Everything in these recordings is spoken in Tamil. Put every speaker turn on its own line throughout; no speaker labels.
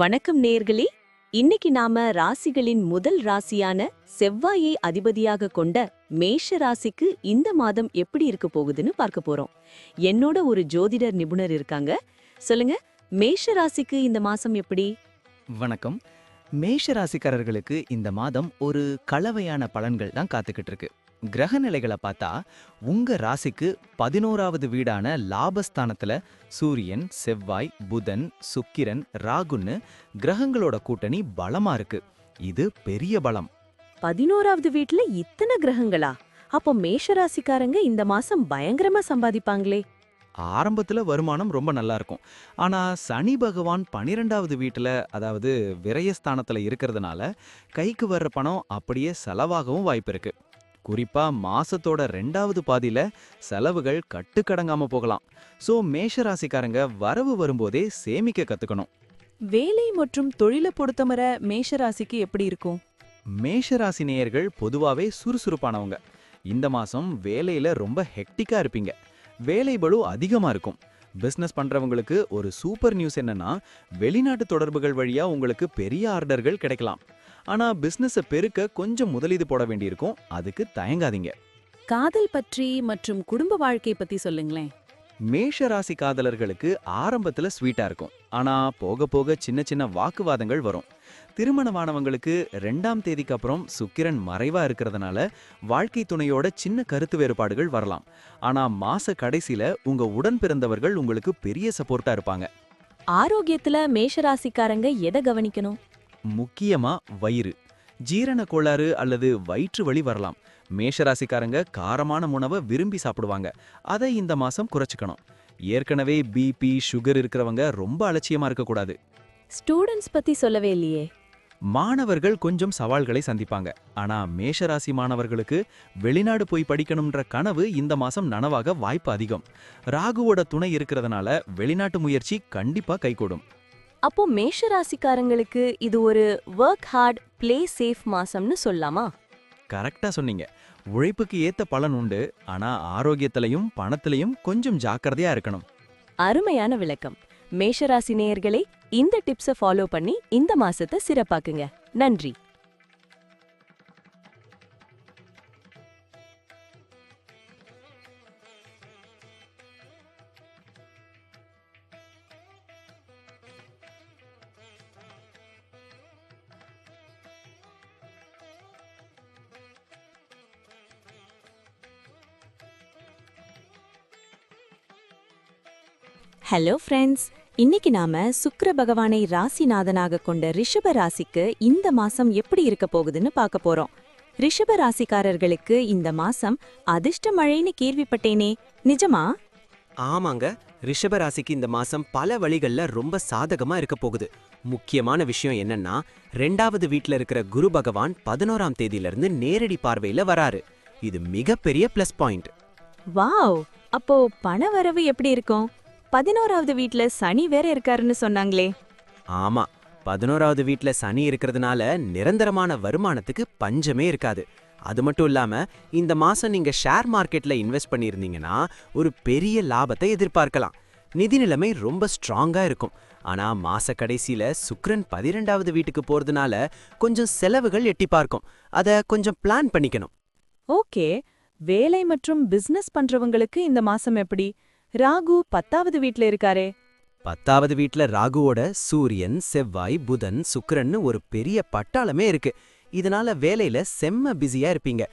வணக்கம் நேர்களே. இன்னைக்கு நாம ராசிகளின் முதல் ராசியான செவ்வாயை அதிபதியாக கொண்ட மேஷ ராசிக்கு இந்த மாதம் எப்படி இருக்க போகுதுன்னு பார்க்க போறோம். என்னோட ஒரு ஜோதிடர் நிபுணர் இருக்காங்க. சொல்லுங்க, மேஷ ராசிக்கு இந்த மாசம் எப்படி?
வணக்கம். மேஷ ராசிக்காரர்களுக்கு இந்த மாதம் ஒரு கலவையான பலன்கள் தான் காத்துக்கிட்டு இருக்கு. கிரக நிலைகளை பார்த்தா உங்க ராசிக்கு 11வது வீடான லாபஸ்தானத்துல சூரியன், செவ்வாய், புதன், சுக்கிரன், ராகுன்னு கிரகங்களோட கூட்டணி பலமா இருக்கு. இது பெரிய பலம்.
11வது வீட்ல இத்தனை கிரகங்களா? அப்போ மேஷ ராசிக்காரங்க இந்த மாசம் பயங்கரமா சம்பாதிப்பாங்களே.
ஆரம்பத்துல வருமானம் ரொம்ப நல்லா இருக்கும். ஆனா சனி பகவான் 12வது வீட்டுல, அதாவது விரயஸ்தானத்துல இருக்கிறதுனால கைக்கு வர்ற பணம் அப்படியே செலவாகவும் வாய்ப்பு இருக்கு. குறிப்பா மாசத்தோட 2வது பாதியில செலவுகள் கட்டுக்கடங்காம போகலாம். சோ மேஷ ராசிக்காரங்க வரவு வரும்போதே சேமிக்க கத்துக்கணும்.
வேலை மற்றும் தொழிலை பொறுத்தவரை மேஷ ராசிக்கு எப்படி இருக்கும்?
மேஷ ராசி நேயர்கள் பொதுவாவே சுறுசுறுப்பானவங்க. இந்த மாசம் வேலையில ரொம்ப ஹெக்டிக்கா இருப்பீங்க. வேலை பளு அதிகமா இருக்கும். பிசினஸ் பண்றவங்களுக்கு ஒரு சூப்பர் நியூஸ் என்னன்னா, வெளிநாட்டு தொடர்புகள் வழியா உங்களுக்கு பெரிய ஆர்டர்கள் கிடைக்கலாம். ஆனா பிசினஸை பெருக்க கொஞ்சம் முதலீடு போட வேண்டியிருக்கும். அதுக்கு தயங்காதீங்க.
காதல் பற்றி மற்றும் குடும்ப வாழ்க்கை பத்தி சொல்லுங்களேன்.
மேஷ ராசி காதலர்களுக்கு ஆரம்பத்துல ஸ்வீட்டா இருக்கும். ஆனா போக போக சின்ன சின்ன வாக்குவாதங்கள் வரும். திருமணமானவங்களுக்கு 2ஆம் தேதிக்கு அப்புறம் சுக்கிரன் மறைவா இருக்கிறதுனால வாழ்க்கை துணையோட சின்ன கருத்து வேறுபாடுகள் வரலாம். ஆனா மாச கடைசியில உங்க உடன் பிறந்தவர்கள் உங்களுக்கு பெரிய சப்போர்ட்டா இருப்பாங்க.
ஆரோக்கியத்துல மேஷ ராசிக்காரங்க எதை கவனிக்கணும்?
முக்கியமா வயிறு, ஜீரண கோளாறு அல்லது வயிற்று வலி வரலாம். மேஷராசிக்காரங்க காரமான உணவை விரும்பி சாப்பிடுவாங்க. அதை இந்த மாசம் குறைச்சிக்கணும். ஏற்கனவே பிபி, சுகர் இருக்கிறவங்க ரொம்ப அலட்சியமா இருக்கக்கூடாது.
ஸ்டூடெண்ட்ஸ் பத்தி சொல்லவே இல்லையே.
மாணவர்கள் கொஞ்சம் சவால்களை சந்திப்பாங்க. ஆனா மேஷராசி மாணவர்களுக்கு வெளிநாடு போய் படிக்கணும்ன்ற கனவு இந்த மாசம் நனவாக வாய்ப்பு அதிகம். ராகுவோட துணை இருக்கிறதுனால வெளிநாட்டு முயற்சி கண்டிப்பா கைகூடும்.
அப்போ மேஷ ராசிக்காரங்களுக்கு இது ஒரு ஒர்க் ஹார்ட் பிளே சேஃப் மாசம்னு சொல்லலாமா?
கரெக்டா சொன்னீங்க. உழைப்புக்கு ஏத்த பலன் உண்டு. ஆனா ஆரோக்கியத்திலையும் பணத்திலையும் கொஞ்சம் ஜாக்கிரதையா இருக்கணும்.
அருமையான விளக்கம். மேஷராசி நேயர்களே, இந்த டிப்ஸை ஃபாலோ பண்ணி இந்த மாசத்தை சிறப்பாக்குங்க. நன்றி. ஹலோ ஃப்ரெண்ட்ஸ், இன்னைக்கு நாம சுக்கிர பகவானை ராசிநாதனாக கொண்ட ரிஷப ராசிக்கு இந்த மாசம் எப்படி இருக்க போகுதுன்னு பார்க்க போறோம். ரிஷப ராசிக்காரர்களுக்கு இந்த மாசம் அதிர்ஷ்ட மழைன்னு கேள்விப்பட்டேனே, நிஜமா?
ஆமாங்க, ரிஷப ராசிக்கு இந்த மாசம் பல வழிகள்ல ரொம்ப சாதகமா இருக்க போகுது. முக்கியமான விஷயம் என்னன்னா, 2வது வீட்ல இருக்கிற குரு பகவான் 11ஆம் தேதியிலிருந்து நேரடி பார்வையில வராரு. இது மிகப்பெரிய பிளஸ் பாயிண்ட்.
வாவ்! அப்போ பண வரவு எப்படி இருக்கும்? 11வது வீட்ல சனி வேற இருக்காருன்னு சொன்னாங்களே.
ஆமா, 11வது வீட்ல சனி இருக்கிறதுனால நிரந்தரமான வருமானத்துக்கு பஞ்சமே இருக்காது. அது மட்டும் இல்லாம இந்த மாசம் நீங்க ஷேர் மார்க்கெட்ல இன்வெஸ்ட் பண்ணியிருந்தீங்கன்னா ஒரு பெரிய லாபத்தை எதிர்பார்க்கலாம். நிதி நிலைமை ரொம்ப ஸ்ட்ராங்கா இருக்கும். ஆனா மாச கடைசியில சுக்கிரன் 12வது வீட்டுக்கு போறதுனால கொஞ்சம் செலவுகள் எட்டி பார்க்கும். அத கொஞ்சம் பிளான் பண்ணிக்கணும்.
ஓகே, வேலை மற்றும் பிசினஸ் பண்றவங்களுக்கு இந்த மாசம் எப்படி? ராகு 10வது வீட்ல இருக்காரே.
10வது வீட்ல ராகுவோட சூரியன், செவ்வாய், புதன், சுக்கிரன்னு ஒரு பெரிய பட்டாளமே இருக்கு. இதனால வேலையில செம்ம பிஸியா இருப்பீங்க.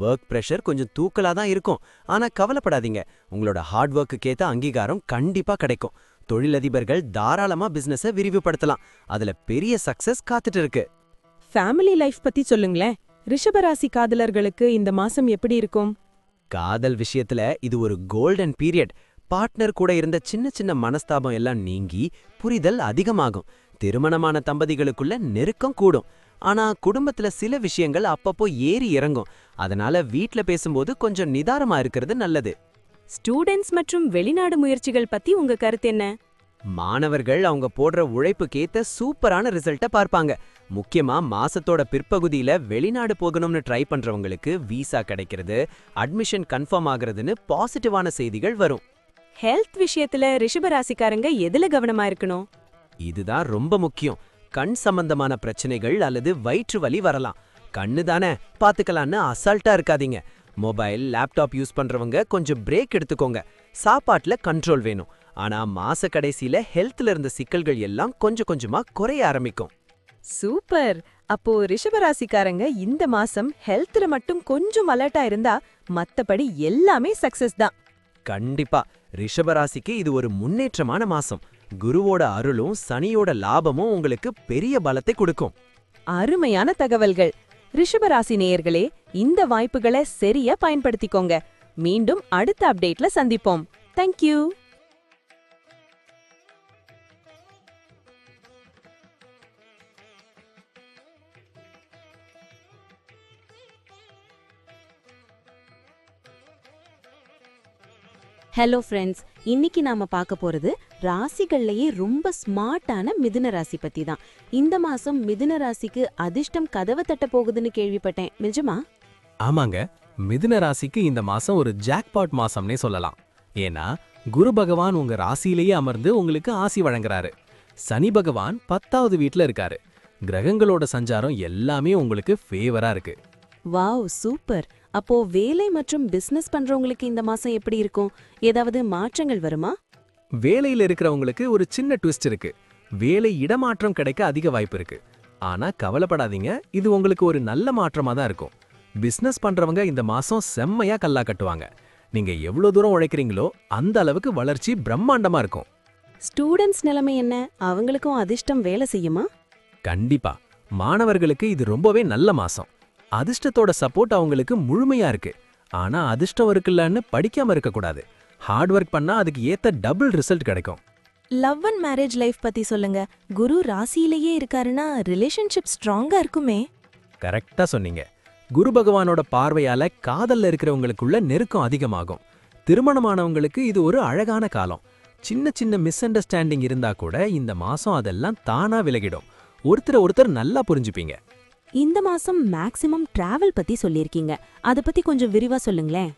ஒர்க் பிரஷர் கொஞ்சம் தூக்கலா தான் இருக்கும். ஆனா கவலைப்படாதீங்க, உங்களோட ஹார்ட் ஒர்க்குக்கு ஏத்த அங்கீகாரம் கண்டிப்பா கிடைக்கும். தொழிலதிபர்கள் தாராளமா பிசினஸை விரிவுபடுத்தலாம். அதுல பெரிய சக்சஸ் காத்துட்டு இருக்கு.
ஃபேமிலி லைஃப் பத்தி சொல்லுங்களேன். ரிஷப ராசி காதலர்களுக்கு இந்த மாசம் எப்படி இருக்கும்?
காதல் விஷயத்துல இது ஒரு கோல்டன் பீரியட். பார்ட்னர் கூட இருந்த சின்ன சின்ன மனஸ்தாபம் எல்லாம் நீங்கி புரிதல் அதிகமாகும். திருமணமான தம்பதிகளுக்குள்ள நெருக்கம் கூடும். ஆனா குடும்பத்துல சில விஷயங்கள் அப்பப்போ ஏறி இறங்கும். அதனால வீட்ல பேசும்போது கொஞ்சம் நிதானமா இருக்கிறது நல்லது.
ஸ்டூடெண்ட்ஸ் மற்றும் வெளிநாடு முயற்சிகள் பத்தி உங்க கருத்து என்ன?
மாணவர்கள் அவங்க போடுற உழைப்புக்கேத்த சூப்பரான ரிசல்ட்ட பார்ப்பாங்க. முக்கியமா மாசத்தோட பிற்பகுதியில வெளிநாடு போகணும்னு ட்ரை பண்றவங்களுக்கு வீசா கிடைக்கிறது, அட்மிஷன் கன்ஃபார்ம் ஆகுறதுன்னு பாசிட்டிவான செய்திகள் வரும்.
ஹெல்த் விஷயத்துல ரிஷப ராசிக்காரங்க எதுல கவனமா இருக்கணும்?
இதுதான் ரொம்ப முக்கியம். கண் சம்பந்தமான பிரச்சனைகள் அல்லது வயிற்று வலி வரலாம். கண்ணு தானே பாத்துக்கலான்னு அசால்ட்டா இருக்காதீங்க. மொபைல், லேப்டாப் யூஸ் பண்றவங்க கொஞ்சம் பிரேக் எடுத்துக்கோங்க. சாப்பாட்டுல கண்ட்ரோல் வேணும். ஆனா மாச கடைசியில ஹெல்த்ல இருந்த சிக்கல்கள் எல்லாம் கொஞ்சம் கொஞ்சமா குறைய ஆரம்பிக்கும்.
சூப்பர். அப்போ ரிஷபராசிக்காரங்க இந்த மாசம் ஹெல்த்ல மட்டும் கொஞ்சம் அலர்ட்டா இருந்தா மத்தபடி எல்லாமே சக்சஸ் தான்.
கண்டிப்பா ரிஷபராசிக்கு இது ஒரு முன்னேற்றமான மாசம். குருவோட அருளும் சனியோட லாபமும் உங்களுக்கு பெரிய பலத்தை கொடுக்கும்.
அருமையான தகவல்கள். ரிஷபராசி நேயர்களே, இந்த வாய்ப்புகளை சரியா பயன்படுத்திக்கோங்க. மீண்டும் அடுத்த அப்டேட்ல சந்திப்போம். தேங்க்யூ.
ஹலோ ஃப்ரெண்ட்ஸ், இன்னைக்கு நாம பார்க்க போறது ராசிகள்லயே ரொம்ப ஸ்மார்ட்டான மிதுன ராசி பத்தி தான். இந்த மாசம் மிதுன ராசிக்கு அதிர்ஷ்டம் கதவை தட்ட போகுதுன்னு கேள்விப்பட்டேன், நிஜமா?
ஆமாங்க, மிதுன ராசிக்கு இந்த மாசம் ஒரு ஜாக்பாட் மாசம்னே சொல்லலாம். ஏன்னா குரு பகவான் உங்க ராசியிலேயே அமர்ந்து உங்களுக்கு ஆசி வழங்குறாரு. சனி பகவான் 10வது வீட்ல இருக்காரு. கிரகங்களோட சஞ்சாரம் எல்லாமே உங்களுக்கு ஃபேவரா இருக்கு.
Wow, super. அப்போ வேலை மற்றும் பிசினஸ் பண்றவங்களுக்கு இந்த மாசம் எப்படி இருக்கும்? ஏதாவது மாற்றங்கள் வருமா?
வேலையில இருக்கிறவங்களுக்கு ஒரு சின்ன ட்விஸ்ட் இருக்கு. வேலை இடமாற்றம் கிடைக்க அதிக வாய்ப்பு இருக்கு. ஆனா கவலைப்படாதீங்க, இது உங்களுக்கு ஒரு நல்ல மாற்றமா தான் இருக்கும். பிசினஸ் பண்றவங்க இந்த மாசம் செம்மையா கல்லா கட்டுவாங்க. நீங்க எவ்வளவு தூரம் உழைக்கிறீங்களோ அந்த அளவுக்கு வளர்ச்சி பிரம்மாண்டமா இருக்கும்.
ஸ்டூடெண்ட்ஸ் நிலைமை என்ன? அவங்களுக்கும் அதிர்ஷ்டம் வேலை செய்யுமா?
கண்டிப்பா மாணவர்களுக்கு இது ரொம்பவே நல்ல மாசம். அதிர்ஷ்டத்தோட சப்போர்ட் அவங்களுக்கு முழுமையா இருக்கு. ஆனா அதிர்ஷ்டம் இருக்குல்லன்னு படிக்காம இருக்க கூடாது. ஹார்ட் ஒர்க் பண்ணா அதுக்கு ஏத்த டபுள் ரிசல்ட் கிடைக்கும்.
லவ் அண்ட் மேரேஜ் லைஃப் பத்தி சொல்லுங்க. குரு ராசியிலேயே இருக்காருன்னா ரிலேஷன்ஷிப் ஸ்ட்ராங்கா இருக்குமே.
கரெக்டா சொன்னீங்க. குரு பகவானோட பார்வையால காதல்ல இருக்கிறவங்களுக்குள்ள நெருக்கம் அதிகமாகும். திருமணமானவங்களுக்கு இது ஒரு அழகான காலம். சின்ன சின்ன மிஸ் அண்டர்ஸ்டாண்டிங் இருந்தா கூட இந்த மாசம் அதெல்லாம் தானா விலகிடும். ஒருத்தர் நல்லா புரிஞ்சுப்பீங்க.
இந்த மாசம் மேக்ஸிமம் டிராவல் பத்தி சொல்லிருக்கீங்க, அத பத்தி கொஞ்சம் விரிவா சொல்லுங்களேன்.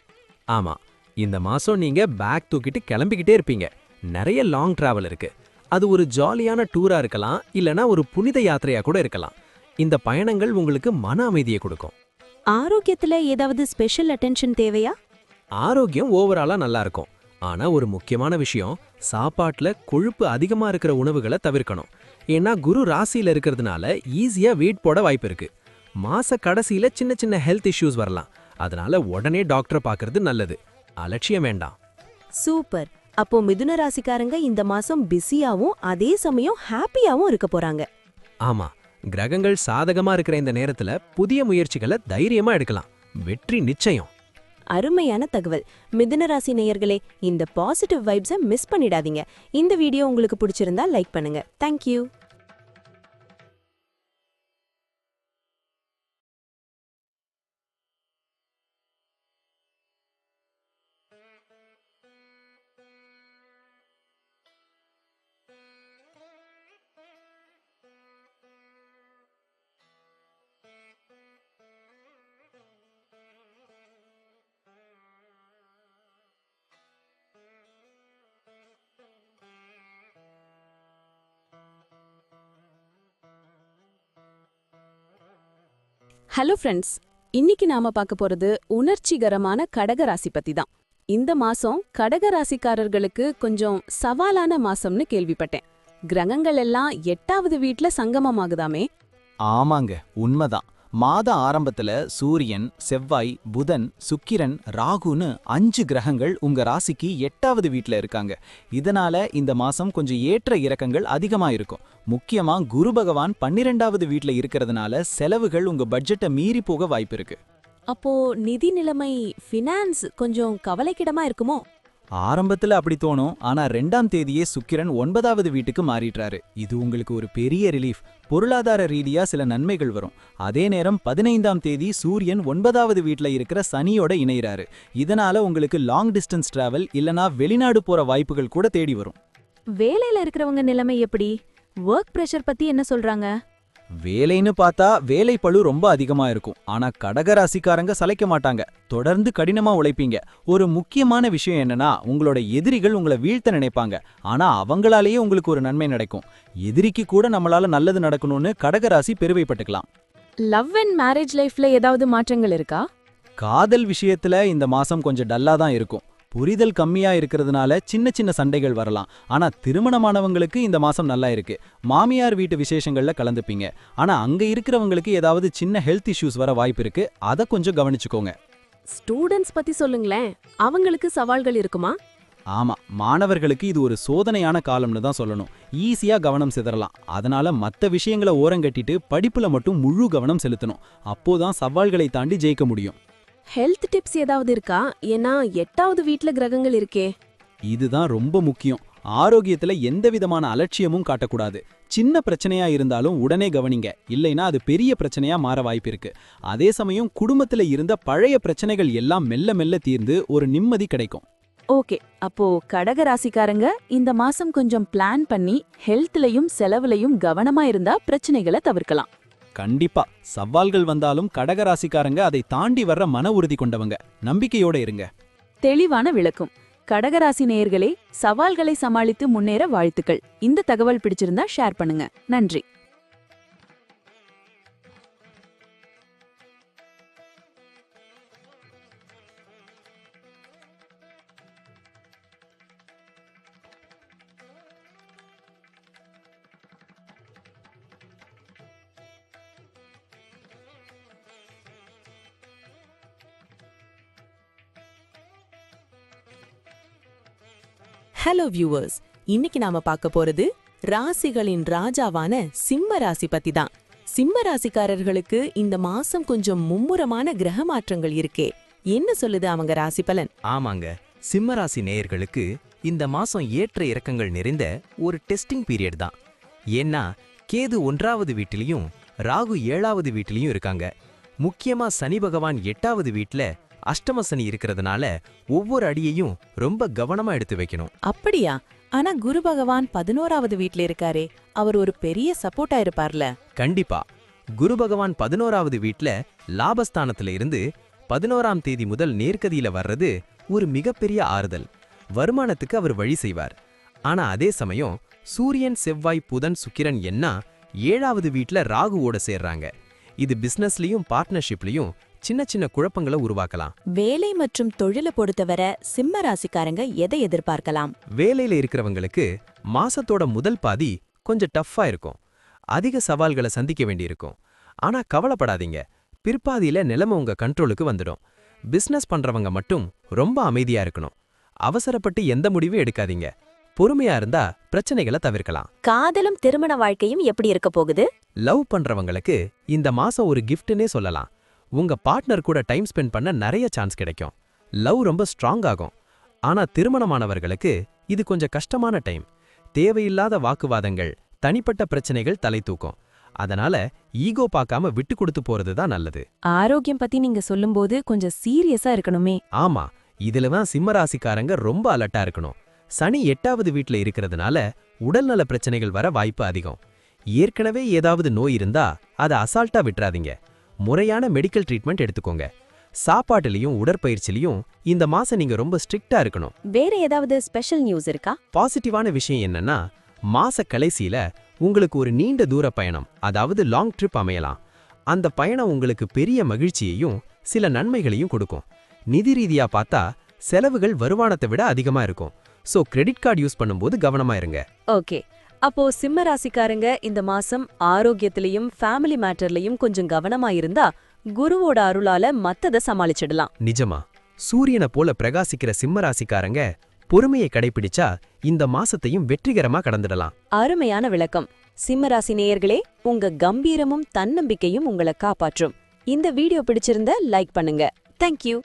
ஆமா, இந்த மாசம் நீங்க பேக் தூக்கிட்டு கிளம்பிக்கிட்டே இருப்பீங்க. நிறைய லாங் டிராவல் இருக்கு. அது ஒரு ஜாலியான டூரா இருக்கலாம், இல்லனா ஒரு புனித யாத்திரையா கூட இருக்கலாம். இந்த பயணங்கள் உங்களுக்கு மன அமைதியை கொடுக்கும்.
ஆரோக்கியத்துல ஏதாவது ஸ்பெஷல் அட்டென்ஷன் தேவையா?
ஆரோக்கியம் ஓவராலா நல்லா இருக்கும். ஆனா ஒரு முக்கியமான விஷயம், சாப்பாட்டுல கொழுப்பு அதிகமா இருக்கிற உணவுகளை தவிர்க்கணும். ஏன்னா குரு ராசியில இருக்கிறதுனால ஈஸியா வெயிட் போட வாய்ப்பு இருக்கு. மாச கடைசியில சின்ன சின்ன ஹெல்த் இஷ்யூஸ் வரலாம். அதனால உடனே டாக்டரை பார்க்கறது நல்லது. அலட்சியம் வேண்டாம்.
சூப்பர். அப்போ மிதுன ராசிக்காரங்க இந்த மாசம் பிஸியாவும் அதே சமயம் ஹாப்பியாவும் இருக்க போறாங்க.
ஆமா, கிரகங்கள் சாதகமா இருக்கிற இந்த நேரத்துல புதிய முயற்சிகளை தைரியமா எடுக்கலாம். வெற்றி நிச்சயம்.
அருமையான தகவல். மிதுன ராசி நேயர்களே, இந்த பாசிட்டிவ் வைப்ஸை மிஸ் பண்ணிடாதீங்க. இந்த வீடியோ உங்களுக்கு பிடிச்சிருந்தா லைக் பண்ணுங்க. தேங்க்யூ. ஹலோ ஃப்ரெண்ட்ஸ், இன்னைக்கு நாம பார்க்க போறது உணர்ச்சிகரமான கடக ராசி பத்தி தான். இந்த மாசம் கடக ராசிக்காரர்களுக்கு கொஞ்சம் சவாலான மாசம்னு கேள்விப்பட்டேன். கிரகங்கள் எல்லாம் 8வது வீட்ல சங்கமமாகுதாமே.
ஆமாங்க, உண்மைதான். மாத ஆரம்பத்துல சூரியன், செவ்வாய், புதன், சுக்கிரன், ராகுன்னு 5 கிரகங்கள் உங்க ராசிக்கு 8வது வீட்ல இருக்காங்க. இதனால இந்த மாசம் கொஞ்சம் ஏற்ற இறக்கங்கள் அதிகமா இருக்கும். முக்கியமா குரு பகவான் 12வது வீட்ல இருக்கிறதுனால செலவுகள் உங்க பட்ஜெட்டை மீறி போக வாய்ப்பு இருக்கு.
அப்போ நிதி நிலைமை, ஃபினான்ஸ் கொஞ்சம் கவலைக்கிடமா இருக்குமோ?
ஆரம்பத்துல அப்படி தோணும். ஆனா 2ஆம் தேதியே சுக்கிரன் 9வது வீட்டுக்கு மாறிட்டாரு. இது உங்களுக்கு ஒரு பெரிய ரிலீஃப். பொருளாதார ரீதியா சில நன்மைகள் வரும். அதே நேரம் 15ஆம் தேதி சூரியன் 9வது வீட்ல இருக்கிற சனியோட இணைகிறாரு. இதனால உங்களுக்கு லாங் டிஸ்டன்ஸ் டிராவல் இல்லனா வெளிநாடு போற வாய்ப்புகள் கூட தேடி வரும்.
வேலையில இருக்கிறவங்க நிலைமை எப்படி? ஒர்க் பிரஷர் பத்தி என்ன சொல்றாங்க?
வேலைன்னு பார்த்தா வேலைப்பளு ரொம்ப அதிகமா இருக்கும். ஆனா கடகராசிக்காரங்க சளைக்க மாட்டாங்க. தொடர்ந்து கடினமா உழைப்பீங்க. ஒரு முக்கியமான விஷயம் என்னன்னா, உங்களோட எதிரிகள் உங்களை வீழ்த்த நினைப்பாங்க. ஆனா அவங்களாலேயே உங்களுக்கு ஒரு நன்மை நடக்கும். எதிரிக்கு கூட நம்மளால நல்லது நடக்கணும்னு கடகராசி பெருமைப்பட்டுக்கலாம்.
லவ் அண்ட் மேரேஜ் லைஃப்ல ஏதாவது மாற்றங்கள் இருக்கா?
காதல் விஷயத்துல இந்த மாசம் கொஞ்சம் டல்லா தான் இருக்கும். புரிதல் கம்மியா இருக்கிறதுனால சின்ன சின்ன சண்டைகள் வரலாம். ஆனா திருமணமானவங்களுக்கு இந்த மாசம் நல்லா இருக்கு. மாமியார் வீட்டு விசேஷங்கள்ல கலந்துப்பீங்க. ஆனா அங்க இருக்கிறவங்களுக்கு ஏதாவது சின்ன ஹெல்த் இஷ்யூஸ் வர வாய்ப்பு இருக்கு. அத கொஞ்சம் கவனிச்சுக்கோங்க.
ஸ்டூடண்ட்ஸ் பத்தி சொல்லுங்களேன். அவங்களுக்கு சவால்கள் இருக்குமா?
ஆமா, மாணவர்களுக்கு இது ஒரு சோதனையான காலம்னு தான் சொல்லணும். ஈஸியா கவனம் சிதறலாம். அதனால மத்த விஷயங்களை ஓரங்கட்டிட்டு படிப்புல மட்டும் முழு கவனம் செலுத்தணும். அப்போதான் சவால்களை தாண்டி ஜெயிக்க முடியும்.
ஹெல்த் டிப்ஸ் ஏதாவது இருக்கா? ஏன்னா 8வது வீட்ல கிரகங்கள் இருக்கே.
இதுதான் ரொம்ப முக்கியம். ஆரோக்கியத்துல எந்த விதமான அலட்சியமும் காட்டக்கூடாது. சின்ன பிரச்சனையா இருந்தாலும் உடனே கவனிங்க. இல்லைனா அது பெரிய பிரச்சனையா மாற வாய்ப்பிருக்கு. அதே சமயம் குடும்பத்துல இருந்த பழைய பிரச்சனைகள் எல்லாம் மெல்ல மெல்ல தீர்ந்து ஒரு நிம்மதி கிடைக்கும்.
ஓகே, அப்போ கடக ராசிக்காரங்க இந்த மாசம் கொஞ்சம் பிளான் பண்ணி ஹெல்த்லயும் செலவுலயும் கவனமா இருந்தா பிரச்சனைகளை தவிர்க்கலாம்.
கண்டிப்பா சவால்கள் வந்தாலும் கடகராசிக்காரங்க அதை தாண்டி வர்ற மன உறுதி கொண்டவங்க. நம்பிக்கையோட இருங்க.
தெளிவான விளக்கம். கடகராசி நேயர்களே, சவால்களை சமாளித்து முன்னேற வாழ்த்துக்கள். இந்த தகவல் பிடிச்சிருந்தா ஷேர் பண்ணுங்க. நன்றி.
ஹலோ வியூவர்ஸ், இன்னைக்கு நாம பார்க்க போறது ராசிகளின் ராஜாவான சிம்ம ராசி பத்தி தான். சிம்ம ராசிக்காரர்களுக்கு இந்த மாசம் கொஞ்சம் மும்முரமான கிரக மாற்றங்கள் இருக்கே. என்ன சொல்லுது அவங்க ராசி பலன்?
ஆமாங்க, சிம்மராசி நேயர்களுக்கு இந்த மாசம் ஏற்ற இறக்கங்கள் நிறைந்த ஒரு டெஸ்டிங் பீரியட் தான். ஏன்னா கேது 1வது வீட்டிலையும் ராகு 7வது வீட்டிலையும் இருக்காங்க. முக்கியமா சனி பகவான் 8வது வீட்ல அஷ்டம சனி இருக்கிறதுனால ஒவ்வொரு அடியையும் ரொம்ப கவனமா எடுத்து வைக்கணும்.
அப்படியா? ஆனா குரு பகவான் 11வது வீட்ல இருக்காரே, அவர் ஒரு பெரிய சப்போர்ட்டா இருப்பார்ல.
கண்டிப்பா. குரு பகவான் 11வது வீட்ல லாபஸ்தானத்துல இருந்து 11ஆம் தேதி முதல் நேர்கதியில வர்றது ஒரு மிகப்பெரிய ஆறுதல். வருமானத்துக்கு அவர் வழி செய்வார். ஆனா அதே சமயம் சூரியன், செவ்வாய், புதன், சுக்கிரன் என்ன 7வது வீட்ல ராகுவோட சேர்றாங்க. இது பிசினஸ்லயும் பார்ட்னர்ஷிப்லயும் சின்ன சின்ன குழப்பங்களை உருவாக்கலாம்.
வேலை மற்றும் தொழிலை பொறுத்தவரை சிம்ம ராசிக்காரங்க எதை எதிர்பார்க்கலாம்?
வேலையில இருக்கிறவங்களுக்கு மாசத்தோட முதல் பாதி கொஞ்சம் டஃப்பா இருக்கும். அதிக சவால்களை சந்திக்க வேண்டியிருக்கும். ஆனா கவலைப்படாதீங்க, பிற்பாதியில நிலைமை உங்க கண்ட்ரோலுக்கு வந்துடும். பிசினஸ் பண்றவங்க மட்டும் ரொம்ப அமைதியா இருக்கணும். அவசரப்பட்டு எந்த முடிவும் எடுக்காதீங்க. பொறுமையா இருந்தா பிரச்சனைகளை தவிர்க்கலாம்.
காதலும் திருமண வாழ்க்கையும் எப்படி இருக்க போகுது?
லவ் பண்றவங்களுக்கு இந்த மாசம் ஒரு கிஃப்ட்னே சொல்லலாம். உங்க பார்ட்னர் கூட டைம் ஸ்பெண்ட் பண்ண நிறைய சான்ஸ் கிடைக்கும். லவ் ரொம்ப ஸ்ட்ராங் ஆகும். ஆனா திருமணமானவர்களுக்கு இது கொஞ்சம் கஷ்டமான டைம். தேவையில்லாத வாக்குவாதங்கள், தனிப்பட்ட பிரச்சனைகள் தலை தூக்கும். அதனால ஈகோ பார்க்காம விட்டு கொடுத்து போறது தான் நல்லது.
ஆரோக்கியம் பத்தி நீங்க சொல்லும்போது கொஞ்சம் சீரியஸா இருக்கணுமே.
ஆமா, இதுலதான் சிம்மராசிக்காரங்க ரொம்ப அலர்ட்டா இருக்கணும். சனி 8வது வீட்ல இருக்கிறதுனால உடல்நல பிரச்சனைகள் வர வாய்ப்பு அதிகம். ஏற்கனவே ஏதாவது நோய் இருந்தா அதை அசால்ட்டா விட்டுறாதீங்க. முறையான மெடிக்கல் ட்ரீட்மெண்ட் எடுத்துக்கோங்க. சாப்பாட்டுலயும் உடற்பயிற்சிலையும் இந்த மாசம் நீங்க ரொம்ப ஸ்ட்ரிக்ட்டா இருக்கணும்.
வேற ஏதாவது ஸ்பெஷல் நியூஸ் இருக்கா?
பாசிட்டிவான விஷயம் என்னன்னா, மாச கடைசியில உங்களுக்கு ஒரு நீண்ட தூர பயணம், அதாவது லாங் ட்ரிப் அமையலாம். அந்த பயணம் உங்களுக்கு பெரிய மகிழ்ச்சியையும் சில நன்மைகளையும் கொடுக்கும். நிதி ரீதியா பார்த்தா செலவுகள் வருமானத்தை விட அதிகமா இருக்கும். சோ கிரெடிட் கார்டு யூஸ் பண்ணும்போது கவனமா இருங்க.
ஓகே, அப்போ சிம்ம ராசிக்காரங்க இந்த மாசம் ஆரோக்கியத்திலையும் ஃபேமிலி மேட்டர்லயும் கொஞ்சம் கவனமா இருந்தா குருவோட அருளால மத்தத சமாளிச்சிடலாம்.
நிஜமா, சூரியனை போல பிரகாசிக்கிற சிம்மராசிக்காரங்க பொறுமையை கடைபிடிச்சா இந்த மாசத்தையும் வெற்றிகரமா கடந்துடலாம்.
அருமையான விளக்கம். சிம்ம ராசி நேயர்களே, உங்க கம்பீரமும் தன்னம்பிக்கையும் உங்களை காப்பாற்றும். இந்த வீடியோ பிடிச்சிருந்த லைக் பண்ணுங்க. தேங்க்யூ.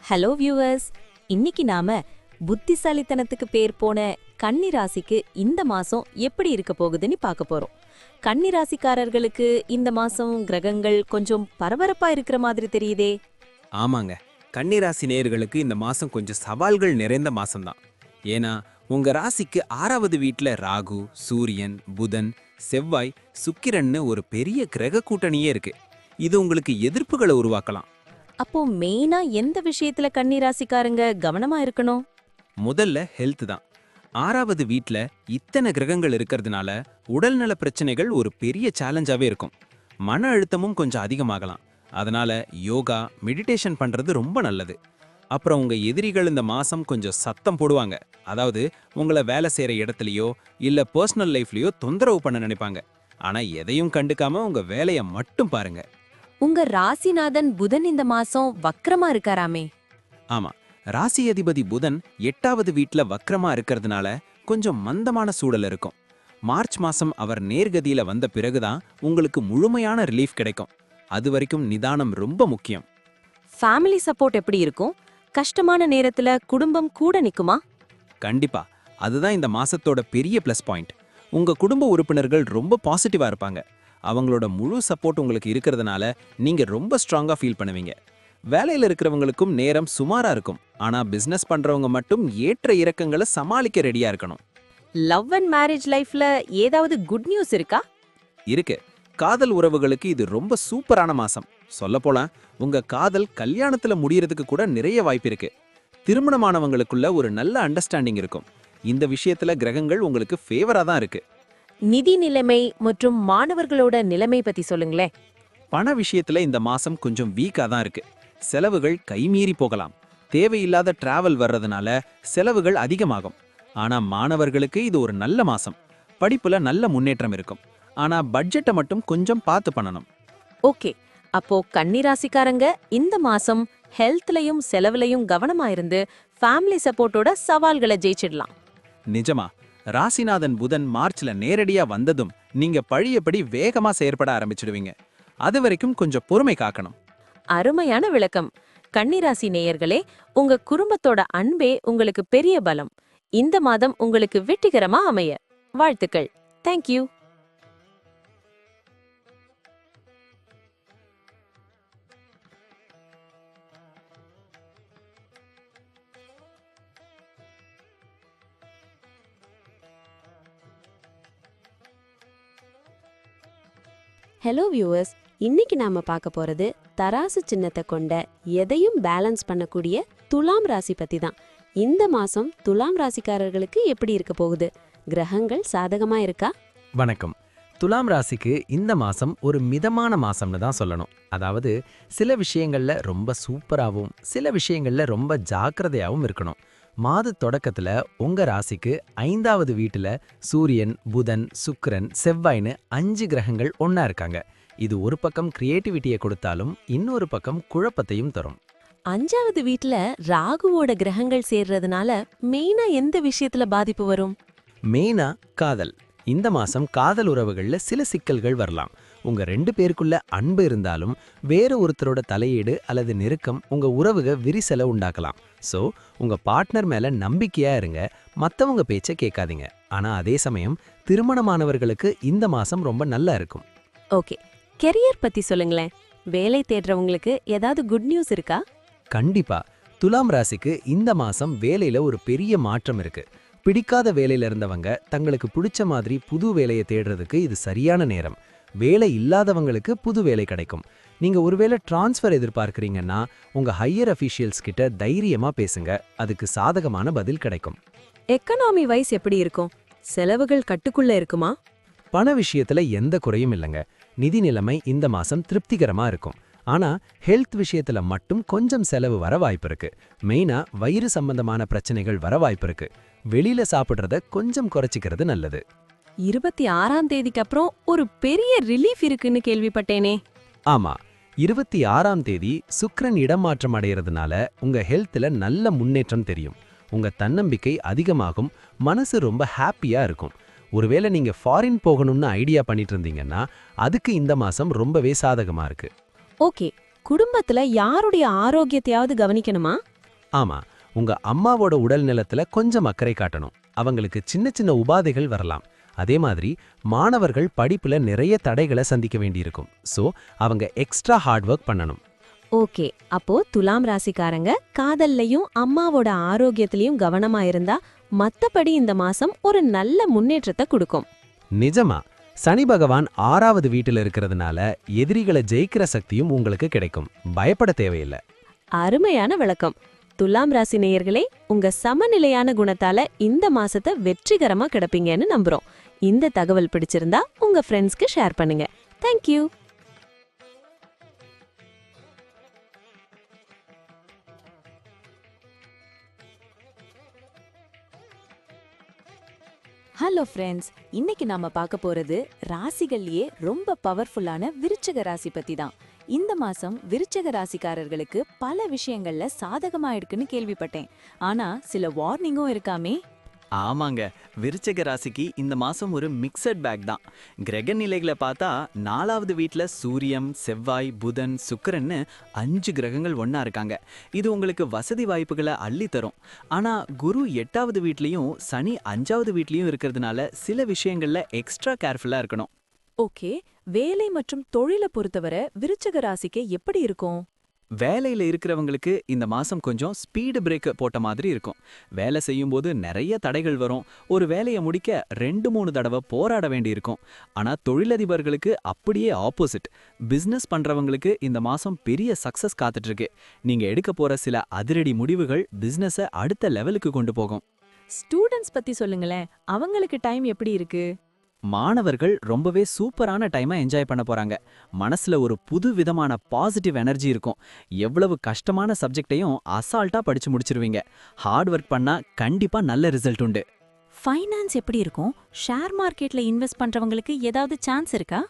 ஹலோ வியூவர்ஸ், இன்னைக்கு நாம புத்திசாலித்தனத்துக்கு பேர் போன கன்னி ராசிக்கு இந்த மாசம் எப்படி இருக்க போகுதுன்னு பார்க்க போறோம். கன்னி ராசிக்காரர்களுக்கு இந்த மாசம் கிரகங்கள் கொஞ்சம் பரபரப்பா இருக்கிற மாதிரி தெரியுதே.
ஆமாங்க, கன்னிராசி நேயர்களுக்கு இந்த மாசம் கொஞ்சம் சவால்கள் நிறைந்த மாசம்தான். ஏன்னா உங்க ராசிக்கு 6வது வீட்ல ராகு, சூரியன், புதன், செவ்வாய், சுக்கிரன்னு ஒரு பெரிய கிரக கூட்டணியே இருக்கு. இது உங்களுக்கு எதிர்ப்புகளை உருவாக்கலாம்.
அப்போ மெயினா எந்த விஷயத்துல கன்னி ராசிக்காரங்க கவனமா இருக்கணும்?
முதல்ல ஹெல்த் தான். 6வது வீட்ல இத்தனை கிரகங்கள் இருக்கிறதுனால உடல்நல பிரச்சனைகள் ஒரு பெரிய சேலஞ்சாவே இருக்கும். மன அழுத்தமும் கொஞ்சம் அதிகமாகலாம். அதனால யோகா, மெடிடேஷன் பண்றது ரொம்ப நல்லது. அப்புறம் உங்க எதிரிகள் இந்த மாசம் கொஞ்சம் சத்தம் போடுவாங்க. அதாவது உங்களை வேலை செய்யற இடத்துலயோ இல்ல பர்சனல் லைஃப்லயோ தொந்தரவு பண்ண நினைப்பாங்க. ஆனா எதையும் கண்டுக்காம உங்க வேலையை மட்டும் பாருங்க.
உங்க ராசிநாதன் புதன் இந்த மாசம் வக்ரமா இருக்காராமே.
ஆமா, ராசி அதிபதி புதன் 8வது வீட்ல வக்ரமா இருக்கிறதுனால கொஞ்சம் மந்தமான சூழல் இருக்கும். மார்ச் மாசம் அவர் நேர்கதியில வந்த பிறகுதான் உங்களுக்கு முழுமையான ரிலீஃப் கிடைக்கும். அது வரைக்கும் நிதானம் ரொம்ப முக்கியம்.
ஃபேமிலி சப்போர்ட் எப்படி இருக்கும்? கஷ்டமான நேரத்துல குடும்பம் கூட நிக்குமா?
கண்டிப்பா, அதுதான் இந்த மாசத்தோட பெரிய ப்ளஸ் பாயிண்ட். உங்க குடும்ப உறுப்பினர்கள் ரொம்ப பாசிட்டிவா இருப்பாங்க. அவங்களோட முழு சப்போர்ட் உங்களுக்கு இருக்கிறதுனால நீங்க ரொம்ப ஸ்ட்ராங்கா ஃபீல் பண்ணுவீங்க. வேலையில இருக்கிறவங்களுக்கும் நேரம் சுமாரா இருக்கும். ஆனா பிசினஸ் பண்றவங்க மட்டும் ஏற்ற இறக்கங்களை சமாளிக்க ரெடியா இருக்கணும்.
லவ் அண்ட் மேரேஜ் லைஃப்ல ஏதாவது குட் நியூஸ் இருக்கா?
இருக்கு. காதல் உறவுகளுக்கு இது ரொம்ப சூப்பரான மாசம். சொல்லப்போனா உங்க காதல் கல்யாணத்துல முடியறதுக்கு கூட நிறைய வாய்ப்பு இருக்கு. திருமணமானவங்களுக்குள்ள ஒரு நல்ல அண்டர்ஸ்டாண்டிங் இருக்கும். இந்த விஷயத்துல கிரகங்கள் உங்களுக்கு ஃபேவரா தான் இருக்கு.
நிதி நிலைமை மற்றும் மாணவர்களோட நிலைமை பத்தி சொல்லுங்களேன்.
பண விஷயத்துல இந்த மாசம் கொஞ்சம் வீக்கா தான் இருக்கு. செலவுகள் கைமீறி போகலாம். தேவையில்லாத டிராவல் வர்றதுனால செலவுகள் அதிகமாகும். ஆனா மாணவர்களுக்கு இது ஒரு நல்ல மாசம். படிப்புல நல்ல முன்னேற்றம் இருக்கும். ஆனா பட்ஜெட்டை மட்டும் கொஞ்சம் பார்த்து பண்ணணும்.
ஓகே, அப்போ கன்னி ராசிக்காரங்க இந்த மாசம் ஹெல்த்லயும் செலவுலயும் கவனமா இருந்து ஃபேமிலி சப்போர்ட்டோட சவால்களை ஜெயிச்சிடலாம்.
நிஜமா, ராசிநாதன் புதன் மார்ச்ல நேரடியா வந்ததும் நீங்க பழையபடி வேகமா செயற்பட ஆரம்பிச்சிடுவீங்க. அது வரைக்கும் கொஞ்சம் பொறுமை காக்கணும்.
அருமையான விளக்கம். கன்னிராசி நேயர்களே, உங்க குடும்பத்தோட அன்பே உங்களுக்கு பெரிய பலம். இந்த மாதம் உங்களுக்கு வெற்றிகரமா அமைய வாழ்த்துக்கள். தேங்க்யூ.
ஹலோ வியூவர்ஸ், இன்னைக்கு நாம பார்க்க போறது தராசு சின்னத்தை கொண்ட எதையும் பேலன்ஸ் பண்ணக்கூடிய துலாம் ராசி பத்தி தான். இந்த மாசம் துலாம் ராசிக்காரர்களுக்கு எப்படி இருக்க போகுது? கிரகங்கள் சாதகமா இருக்கா?
வணக்கம். துலாம் ராசிக்கு இந்த மாசம் ஒரு மிதமான மாசம்னு தான் சொல்லணும். அதாவது சில விஷயங்கள்ல ரொம்ப சூப்பராகவும் சில விஷயங்கள்ல ரொம்ப ஜாக்கிரதையாகவும் இருக்கணும். மாத தொடக்கத்துல உங்க ராசிக்கு 5வது வீட்டுல சூரியன், புதன், சுக்கிரன், செவ்வாய்னு 5 கிரகங்கள் ஒண்ணா இருக்காங்க. இது ஒரு பக்கம் கிரியேட்டிவிட்டியை கொடுத்தாலும் இன்னொரு பக்கம் குழப்பத்தையும் தரும்.
5வது வீட்ல ராகுவோட கிரகங்கள் சேர்றதுனால மெயினா எந்த விஷயத்துல பாதிப்பு வரும்?
மெயினா காதல். இந்த மாசம் காதல் உறவுகள்ல சில சிக்கல்கள் வரலாம். உங்க 2 பேருக்குள்ள அன்பு இருந்தாலும் வேற ஒருத்தரோட தலையீடு அல்லது நெருக்கம் உங்க உறவுக விரிசலை உண்டாக்கலாம். சோ உங்க பார்ட்னர் மேல நம்பிக்கையா இருங்க, மத்தவங்க பேச்ச கேட்காதீங்க. ஆனா அதே சமயம் திருமணமானவர்களுக்கு இந்த மாசம் ரொம்ப நல்லா இருக்கும்.
ஓகே, கெரியர் பத்தி சொல்லுங்களேன். வேலை தேடுறவங்களுக்கு ஏதாவது குட் நியூஸ் இருக்கா?
கண்டிப்பா. துலாம் ராசிக்கு இந்த மாசம் வேலையில ஒரு பெரிய மாற்றம் இருக்கு. பிடிக்காத வேலையில இருந்தவங்க தங்களுக்கு பிடிச்ச மாதிரி புது வேலையை தேடுறதுக்கு இது சரியான நேரம். வேலை இல்லாதவங்களுக்கு புது வேலை கிடைக்கும். நீங்க ஒருவேளை டிரான்ஸ்ஃபர் எதிர்பார்க்கறீங்கன்னா உங்க ஹையர் அஃபீஷியல்ஸ் கிட்ட தைரியமா பேசுங்க. அதுக்கு சாதகமான பதில் கிடைக்கும்.
எக்கனாமி வைஸ் எப்படி இருக்கும்? செலவுகள் கட்டுக்குள்ள இருக்குமா?
பண விஷயத்துல எந்த குறையும் இல்லைங்க. நிதி நிலைமை இந்த மாசம் திருப்திகரமா இருக்கும். ஆனா ஹெல்த் விஷயத்துல மட்டும் கொஞ்சம் செலவு வர வாய்ப்பு இருக்கு. மெயினா வயிறு சம்பந்தமான பிரச்சனைகள் வர வாய்ப்பு இருக்கு. வெளியில சாப்பிடுறத கொஞ்சம் குறைச்சிக்கிறது நல்லது.
26ஆம் தேதிக்கு அப்புறம் ஒரு பெரிய ரிலீஃப் இருக்குன்னு கேள்விப்பட்டேனே.
ஆமா, 26ஆம் தேதி சுக்கிரன் இடமாற்றம் அடைகிறதுனால உங்க ஹெல்த்ல நல்ல முன்னேற்றம் தெரியும். உங்க தன்னம்பிக்கை அதிகமாகும். மனசு ரொம்ப ஹாப்பியா இருக்கும். ஒருவேளை நீங்க ஃபாரின் போகணும்னு ஐடியா பண்ணிட்டு இருந்தீங்கன்னா அதுக்கு இந்த மாசம் ரொம்பவே சாதகமா இருக்கு.
ஓகே, குடும்பத்துல யாருடைய ஆரோக்கியத்தையாவது கவனிக்கணுமா?
ஆமா, உங்க அம்மாவோட உடல் நலத்துல கொஞ்சம் அக்கறை காட்டணும். அவங்களுக்கு சின்ன சின்ன உபாதைகள் வரலாம். அதே மாதிரி மாணவர்கள் படிப்புல நிறைய தடைகளை சந்திக்க வேண்டியிருக்கும். சோ அவங்க எக்ஸ்ட்ரா ஹார்ட் ஒர்க் பண்ணணும்.
ஓகே, அப்போ துலாம் ராசிக்காரங்க காதல்லையும் அம்மாவோட ஆரோக்கியத்திலயும் கவனமா இருந்தா மத்தபடி இந்த மாசம் ஒரு நல்ல முன்னேற்றத்தை கொடுக்கும்.
நிஜமா, சனி பகவான் 6வது வீட்டுல இருக்கிறதுனால எதிரிகளை ஜெயிக்கிற சக்தியும் உங்களுக்கு கிடைக்கும். பயப்பட தேவையில்லை.
அருமையான விளக்கம். துலாம் ராசி நேயர்களே, உங்க சமநிலையான குணத்தால இந்த மாசத்தை வெற்றிகரமா கிடப்பீங்கன்னு நம்புறோம். இந்த தகவல் பிடிச்சிருந்தா உங்க ஃப்ரெண்ட்ஸ்க்கு ஷேர் பண்ணுங்க. தேங்க்யூ.
ஹலோ ஃப்ரெண்ட்ஸ், இன்னைக்கு நாம பார்க்க போறது ராசிகள்லயே ரொம்ப பவர்ஃபுல்லான விருச்சிக ராசி பத்தி தான். இந்த மாசம் விருச்சிக ராசிக்காரர்களுக்கு பல விஷயங்கள்ல சாதகமா இருக்குன்னு கேள்விப்பட்டேன். ஆனா சில வார்னிங்கும் இருக்காமே.
ஆமாங்க, விருச்சிக ராசிக்கு இந்த மாசம் ஒரு மிக்சட் பேக் தான். கிரக நிலைகளை பார்த்தா 4வது வீட்ல சூரியன், செவ்வாய், புதன், சுக்கிரன்னு 5 கிரகங்கள் ஒண்ணா இருக்காங்க. இது உங்களுக்கு வசதி வாய்ப்புகளை அள்ளி தரும். ஆனா குரு 8வது வீட்லயும் சனி 5வது வீட்லயும் இருக்கிறதுனால சில விஷயங்கள்ல எக்ஸ்ட்ரா கேர்ஃபுல்லா இருக்கணும்.
ஓகே, வேலை மற்றும் தொழிலை பொறுத்தவரை விருச்சிக ராசிக்கு எப்படி இருக்கும்?
வேலையில இருக்கிறவங்களுக்கு இந்த மாசம் கொஞ்சம் ஸ்பீடு பிரேக் போட்ட மாதிரி இருக்கும். வேலை செய்யும்போது நிறைய தடைகள் வரும். ஒரு வேலையை முடிக்க 2-3 தடவை போராட வேண்டியிருக்கும். ஆனா தொழிலதிபர்களுக்கு அப்படியே ஆப்போசிட். பிசினஸ் பண்றவங்களுக்கு இந்த மாசம் பெரிய சக்சஸ் காத்துட்டு இருக்கு. நீங்க எடுக்க போற சில அதிரடி முடிவுகள் பிசினஸை அடுத்த லெவலுக்கு கொண்டு போகும்.
ஸ்டூடெண்ட்ஸ் பத்தி சொல்லுங்களேன், அவங்களுக்கு டைம் எப்படி இருக்கு?
மாணவர்கள் ரொம்பவே சூப்பரான டைமை என்ஜாய் பண்ண போறாங்க. மனசுல ஒரு புது விதமான பாசிட்டிவ் எனர்ஜி இருக்கும். எவ்வளவு கஷ்டமான சப்ஜெக்டையும் அசால்ட்டா படிச்சு முடிச்சிருவீங்க. ஹார்ட் ஒர்க் பண்ணா கண்டிப்பா நல்ல ரிசல்ட் உண்டு.
ஃபைனான்ஸ் எப்படி இருக்கும்? ஷேர் மார்க்கெட்ல இன்வெஸ்ட் பண்றவங்களுக்கு ஏதாவது சான்ஸ் இருக்கா?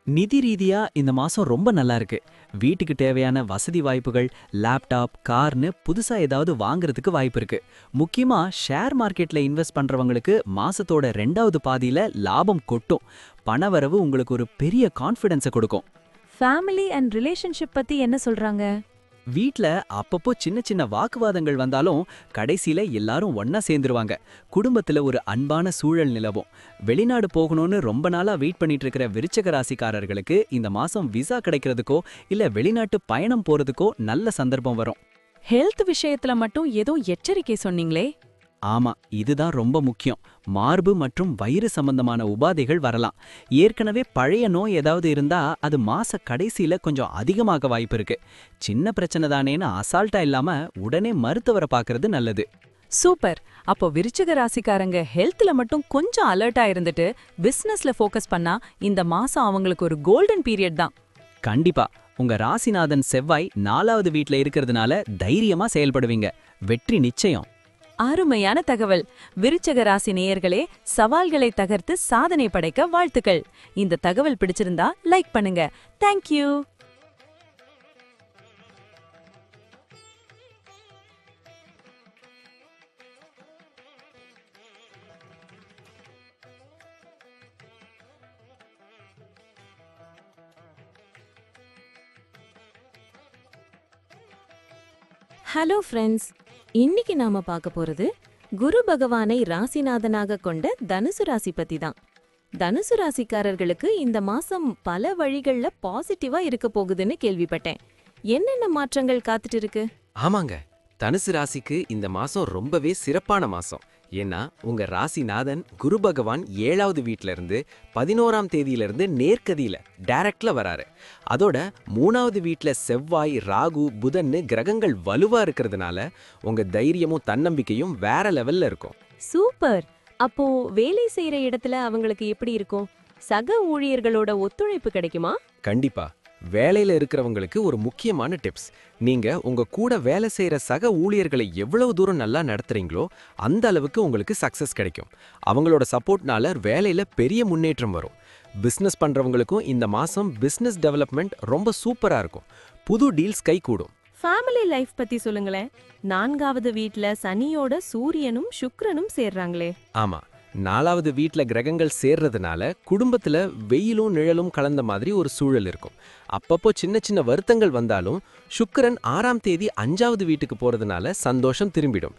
நிதி ரீதியா இந்த மாசம் ரொம்ப நல்லா இருக்கு. வீட்டுக்கு தேவையான வசதி வாய்ப்புகள், லேப்டாப், கார்னு புதுசா ஏதாவது வாங்குறதுக்கு வாய்ப்பு இருக்கு. முக்கியமா ஷேர் மார்க்கெட்ல இன்வெஸ்ட் பண்றவங்களுக்கு மாசத்தோட 2வது பாதியில லாபம் கொட்டும். பணவரவு உங்களுக்கு ஒரு பெரிய கான்ஃபிடன்ஸை கொடுக்கும்.
ஃபேமிலி அண்ட் ரிலேஷன்ஷிப் பத்தி என்ன சொல்றாங்க?
வீட்ல அப்பப்போ சின்ன சின்ன வாக்குவாதங்கள் வந்தாலும் கடைசியில எல்லாரும் ஒன்னா சேர்ந்துருவாங்க. குடும்பத்துல ஒரு அன்பான சூழல் நிலவும். வெளிநாடு போகணும்னு ரொம்ப நாளா வெயிட் பண்ணிட்டு இருக்கிற விருச்சிக ராசிக்காரர்களுக்கு இந்த மாசம் விசா கிடைக்கிறதுக்கோ இல்ல வெளிநாட்டு பயணம் போறதுக்கோ நல்ல சந்தர்ப்பம் வரும்.
ஹெல்த் விஷயத்துல மட்டும் ஏதோ எச்சரிக்கை சொன்னீங்களே.
ஆமா, இதுதான் ரொம்ப முக்கியம். மார்பு மற்றும் வயிறு சம்பந்தமான உபாதைகள் வரலாம். ஏற்கனவே பழைய நோய் ஏதாவது இருந்தா அது மாச கடைசியில கொஞ்சம் அதிகமாக வாய்ப்பு இருக்கு. சின்ன பிரச்சனை தானேன்னு அசால்ட்டா இல்லாம உடனே மருத்துவரை பார்க்கறது நல்லது.
சூப்பர். அப்போ விருச்சிக ராசிக்காரங்க ஹெல்த்ல மட்டும் கொஞ்சம் அலர்ட்டா இருந்துட்டு பிசினஸ்ல ஃபோக்கஸ் பண்ணா இந்த மாசம் அவங்களுக்கு ஒரு கோல்டன் பீரியட் தான்.
கண்டிப்பா. உங்க ராசிநாதன் செவ்வாய் 4வது வீட்ல இருக்கிறதுனால தைரியமா செயல்படுவீங்க. வெற்றி நிச்சயம்.
அருமையான தகவல். விருச்சிக ராசி நேயர்களே, சவால்களை தகர்த்து சாதனை படைக்க வாழ்த்துக்கள். இந்த தகவல் பிடிச்சிருந்தா லைக் பண்ணுங்க. தேங்க்யூ.
ஹலோ ஃப்ரெண்ட்ஸ், இன்னைக்கு நாம பார்க்க போறது குரு பகவானை ராசிநாதனாக கொண்ட தனுசு ராசி பத்தி தான். தனுசு ராசிக்காரர்களுக்கு இந்த மாசம் பல வழிகள்ல பாசிட்டிவா இருக்க போகுதுன்னு கேள்விப்பட்டேன். என்னென்ன மாற்றங்கள் காத்துட்டு இருக்கு?
ஆமாங்க, தனுசு ராசிக்கு இந்த மாசம் ரொம்பவே சிறப்பான மாசம். ஏன்னா உங்க ராசிநாதன் குரு பகவான் 7வது வீட்ல இருந்து 11ஆம் தேதியிலிருந்து நேர்கதியில டைரக்ட்ல வராரு. அதோட 3வது வீட்ல செவ்வாய், ராகு, புதன்னு கிரகங்கள் வலுவா இருக்கிறதுனால உங்க தைரியமும் தன்னம்பிக்கையும் வேற லெவல்ல இருக்கும்.
சூப்பர். அப்போ வேலை செய்யற இடத்துல அவங்களுக்கு எப்படி இருக்கும்? சக ஊழியர்களோட ஒத்துழைப்பு கிடைக்குமா?
கண்டிப்பா. வேலையில இருக்கிறவங்களுக்கு ஒரு முக்கியமான டிப்ஸ். நீங்க உங்க கூட வேலை செய்யற சக ஊழியர்களை எவ்வளவு தூரம் நல்லா நடத்துறீங்களோ அந்த அளவுக்கு உங்களுக்கு சக்சஸ் கிடைக்கும். அவங்களோட சப்போர்ட்னால வேலையில பெரிய முன்னேற்றம் வரும். பிசினஸ் பண்றவங்களுக்கும் இந்த மாசம் பிசினஸ் டெவலப்மெண்ட் ரொம்ப சூப்பரா இருக்கும். புது டீல்ஸ் கைகூடும்.
ஃபேமிலி லைஃப் பத்தி சொல்லுங்களேன். 4வது வீட்ல சனியோட சூரியனும் சுக்கிரனும் சேர்றாங்களே.
ஆமா,
4வது வீட்ல கிரகங்கள் சேர்றதுனால குடும்பத்துல வெயிலும் நிழலும் கலந்த மாதிரி ஒரு சூழல் இருக்கும். அப்பப்போ சின்ன சின்ன வருத்தங்கள் வந்தாலும் சுக்கிரன் 6ஆம் தேதி 5வது வீட்டுக்கு போறதுனால சந்தோஷம் திரும்பிடும்.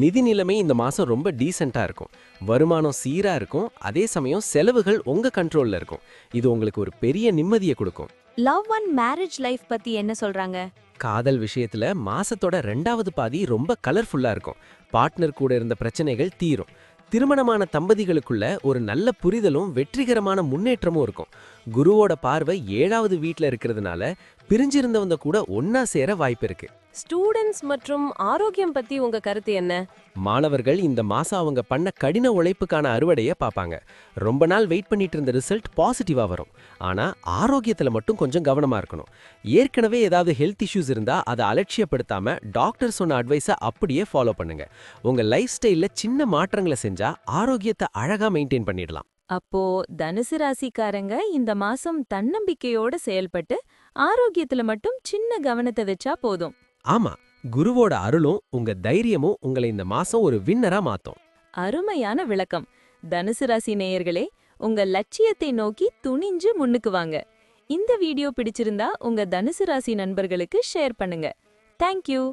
நிதி நிலைமை இந்த மாசம் ரொம்ப டீசெண்டா இருக்கும். வருமானம் சீரா இருக்கும். அதே சமயம் செலவுகள் உங்க கண்ட்ரோல்ல இருக்கும். இது உங்களுக்கு ஒரு பெரிய நிம்மதியை கொடுக்கும்.
லவ் அண்ட் மேரேஜ் லைஃப் பத்தி என்ன சொல்றாங்க?
காதல் விஷயத்துல மாசத்தோட 2வது பாதி ரொம்ப கலர்ஃபுல்லா இருக்கும். பார்ட்னர் கூட இருந்த பிரச்சனைகள் தீரும். திருமணமான தம்பதிகளுக்குள்ள ஒரு நல்ல புரிதலும் வெற்றிகரமான முன்னேற்றமும் இருக்கும். குருவோட பார்வை 7வது வீட்ல இருக்கிறதுனால பிரிஞ்சிருந்தவங்க கூட ஒன்னா சேர வாய்ப்பு இருக்கு.
ஸ்டூடெண்ட்ஸ் மற்றும் ஆரோக்கியம் பத்தி உங்க கருத்து என்ன?
மாணவர்கள் இந்த மாசம் அவங்க பண்ண கடின உழைப்புக்கான அறுவடையை பார்ப்பாங்க. ரொம்ப நாள் வெயிட் பண்ணிட்டு இருந்த ரிசல்ட் பாசிட்டிவா வரும். ஆனா ஆரோக்கியத்துல மட்டும் கொஞ்சம் கவனமா இருக்கணும். ஏற்கனவே ஏதாவது ஹெல்த் இஷ்யூஸ் இருந்தா அதை அலட்சியப்படுத்தாம டாக்டர் சொன்ன அட்வைஸை அப்படியே ஃபாலோ பண்ணுங்க. உங்க லைஃப் ஸ்டைல்ல சின்ன மாற்றங்களை செஞ்சா ஆரோக்கியத்தை அழகா மெயின்டைன் பண்ணிடலாம்.
அப்போ தனுசு ராசிக்காரங்க இந்த மாசம் தன்னம்பிக்கையோட செயல்பட்டு ஆரோக்கியத்துல மட்டும் சின்ன கவனத்தை வச்சா போதும்.
ஆமா, குருவோட அருளும் உங்க தைரியமும் உங்களை இந்த மாசம் ஒரு வின்னரா மாத்தும்.
அருமையான விளக்கம். தனுசு ராசி நேயர்களே, உங்க லட்சியத்தை நோக்கி துணிஞ்சு முன்னுக்கு வாங்க. இந்த வீடியோ பிடிச்சிருந்தா உங்க தனுசு ராசி நண்பர்களுக்கு ஷேர் பண்ணுங்க. தேங்க்யூ.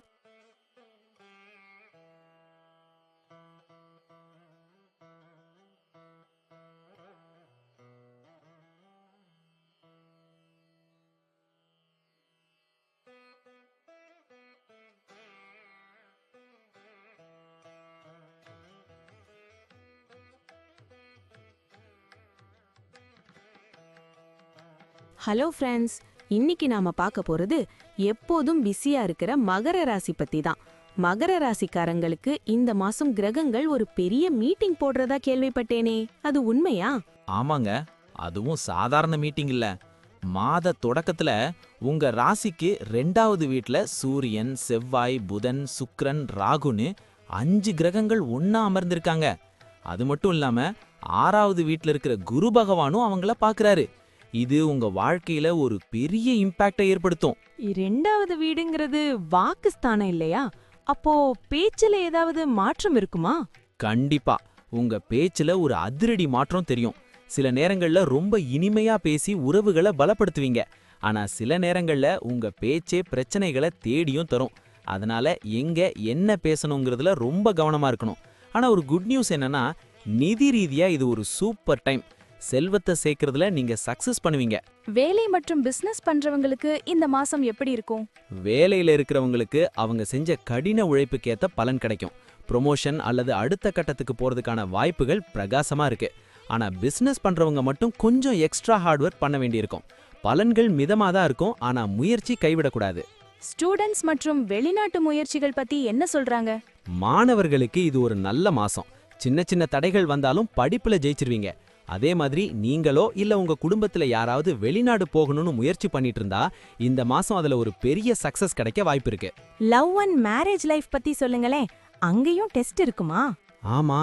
ஹலோ ஃப்ரெண்ட்ஸ், இன்னைக்கு நாம பார்க்க போறது எப்போதும் பிஸியா இருக்கிற மகர ராசி பத்தி தான். மகர ராசிக்காரங்களுக்கு இந்த மாசம் கிரகங்கள் ஒரு பெரிய மீட்டிங் போடுறதா கேள்விப்பட்டேனே, அது உண்மையா?
ஆமாங்க, அதுவும் சாதாரண மீட்டிங் இல்ல. மாத தொடக்கத்துல உங்க ராசிக்கு 2வது வீட்ல சூரியன், செவ்வாய், புதன், சுக்கிரன், ராகுன்னு 5 கிரகங்கள் ஒண்ணா அமர்ந்திருக்காங்க. அது மட்டும் இல்லாம 6வது வீட்ல இருக்கிற குரு பகவானும் அவங்கள பாக்குறாரு. இது உங்க வாழ்க்கையில ஒரு பெரிய இம்பாக்டை ஏற்படுத்தும்.
2வது வீடுங்கிறது வாக்குஸ்தானம் இல்லையா? அப்போ பேச்சுல ஏதாவது மாற்றம் இருக்குமா?
கண்டிப்பா உங்க பேச்சுல ஒரு அதிரடி மாற்றம் தெரியும். சில நேரங்கள்ல ரொம்ப இனிமையா பேசி உறவுகளை பலப்படுத்துவீங்க. ஆனா சில நேரங்கள்ல உங்க பேச்சே பிரச்சனைகளை தேடியும் தரும். அதனால எங்க என்ன பேசணுங்கிறதுல ரொம்ப கவனமா இருக்கணும். ஆனா ஒரு குட் நியூஸ் என்னன்னா, நிதி ரீதியா இது ஒரு சூப்பர் டைம். செல்வத்தை சேர்க்கறதுல நீங்க சக்சஸ் பண்ணுவீங்க.
வேலை மற்றும் பிசினஸ் பண்றவங்களுக்கு இந்த மாசம் எப்படி இருக்கும்?
வேலையில இருக்கிறவங்களுக்கு அவங்க செஞ்ச கடின உழைப்புக்கேத்த பலன் கிடைக்கும். ப்ரொமோஷன் அல்லது அடுத்த கட்டத்துக்கு போறதுக்கான வாய்ப்புகள் பிரகாசமா இருக்கு. ஆனா பிசினஸ் பண்றவங்க மட்டும் கொஞ்சம் எக்ஸ்ட்ரா ஹார்ட் ஒர்க் பண்ண வேண்டியிருக்கும். பலன்கள் மிதமா தான் இருக்கும், ஆனா முயற்சி கைவிடக்கூடாது.
ஸ்டூடெண்ட்ஸ் மற்றும் வெளிநாட்டு முயற்சிகள் பத்தி என்ன சொல்றாங்க?
மாணவர்களுக்கு இது ஒரு நல்ல மாசம். சின்ன சின்ன தடைகள் வந்தாலும் படிப்புல ஜெயிச்சிருவீங்க. அதே மாதிரி நீங்களோ இல்ல உங்க குடும்பத்துல யாராவது வெளிநாடு போகணும்னு முயற்சி பண்ணிட்டு இருந்தா இந்த மாசம் அதுல ஒரு பெரிய சக்சஸ் கிடைக்க வாய்ப்பு இருக்கு.
லவ் அண்ட் மேரேஜ் லைஃப் பத்தி சொல்லுங்களேன். அங்கேயும் டெஸ்ட் இருக்குமா?
ஆமா,